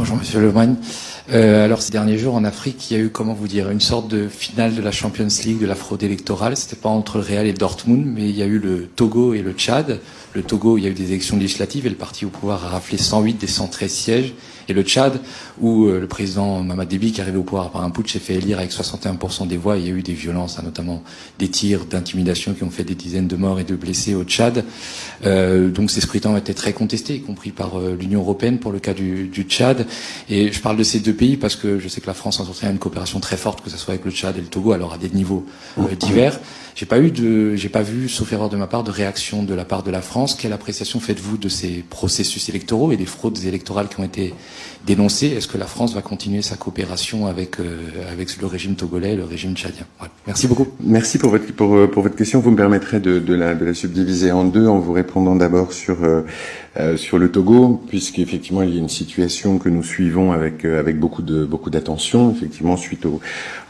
Bonjour Monsieur Lemoine. Alors ces derniers jours en Afrique, il y a eu, comment vous dire, une sorte de finale de la Champions League de la fraude électorale. C'était pas entre le Real et Dortmund, mais il y a eu le Togo et le Tchad. Le Togo, il y a eu des élections législatives et le parti au pouvoir a raflé 108 des 113 sièges. Et le Tchad, où le président Mamad Déby, qui est arrivé au pouvoir par un putsch, s'est fait élire avec 61% des voix. Il y a eu des violences, notamment des tirs d'intimidation qui ont fait des dizaines de morts et de blessés au Tchad. Donc ces scrutins ont été très contestés, y compris par l'Union européenne pour le cas du Tchad. Et je parle de ces deux pays parce que je sais que la France a une coopération très forte, que ce soit avec le Tchad et le Togo, alors à des niveaux divers. J'ai pas vu, sauf erreur de ma part, de réaction de la part de la France. Quelle appréciation faites-vous de ces processus électoraux et des fraudes électorales qui ont été dénoncées? Est-ce que la France va continuer sa coopération avec le régime togolais et le régime tchadien? Voilà. Merci beaucoup. Merci pour votre question. Vous me permettrez de la subdiviser en deux en vous répondant d'abord sur le Togo, puisqu'effectivement il y a une situation que nous suivons avec beaucoup d'attention, effectivement suite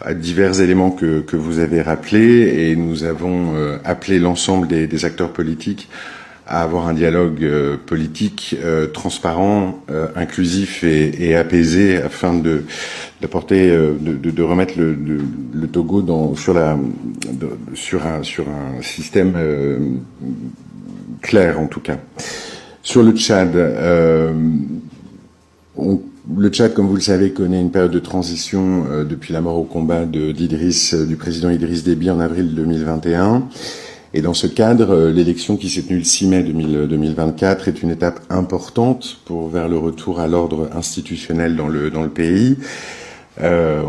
à divers éléments que vous avez rappelés, et nous avons appelé l'ensemble des acteurs politiques à avoir un dialogue politique transparent, inclusif et apaisé afin de remettre le Togo sur un système clair en tout cas. Sur le Tchad, le Tchad, comme vous le savez, connaît une période de transition depuis la mort au combat du président Idriss Déby en avril 2021. Et dans ce cadre, l'élection qui s'est tenue le 6 mai 2024 est une étape importante vers le retour à l'ordre institutionnel dans le pays. La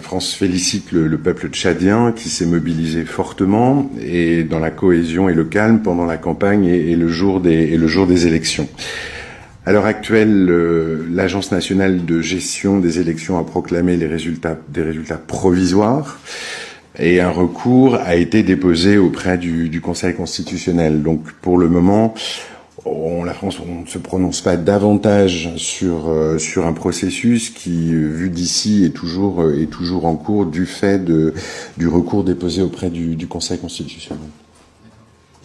France félicite le peuple tchadien qui s'est mobilisé fortement et dans la cohésion et le calme pendant la campagne et le jour des élections. À l'heure actuelle, l'Agence nationale de gestion des élections a proclamé des résultats provisoires et un recours a été déposé auprès du Conseil constitutionnel. Donc pour le moment, la France, on ne se prononce pas davantage sur un processus qui, vu d'ici, est toujours en cours du fait du recours déposé auprès du Conseil constitutionnel.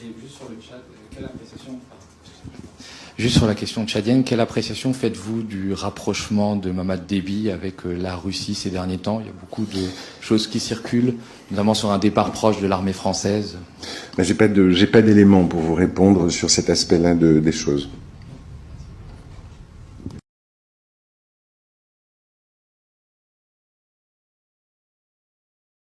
Et juste sur le Tchad, juste sur la question tchadienne, quelle appréciation faites-vous du rapprochement de Mamad Déby avec la Russie ces derniers temps? Il y a beaucoup de choses qui circulent, notamment sur un départ proche de l'armée française. J'ai pas d'éléments pour vous répondre sur cet aspect-là des choses.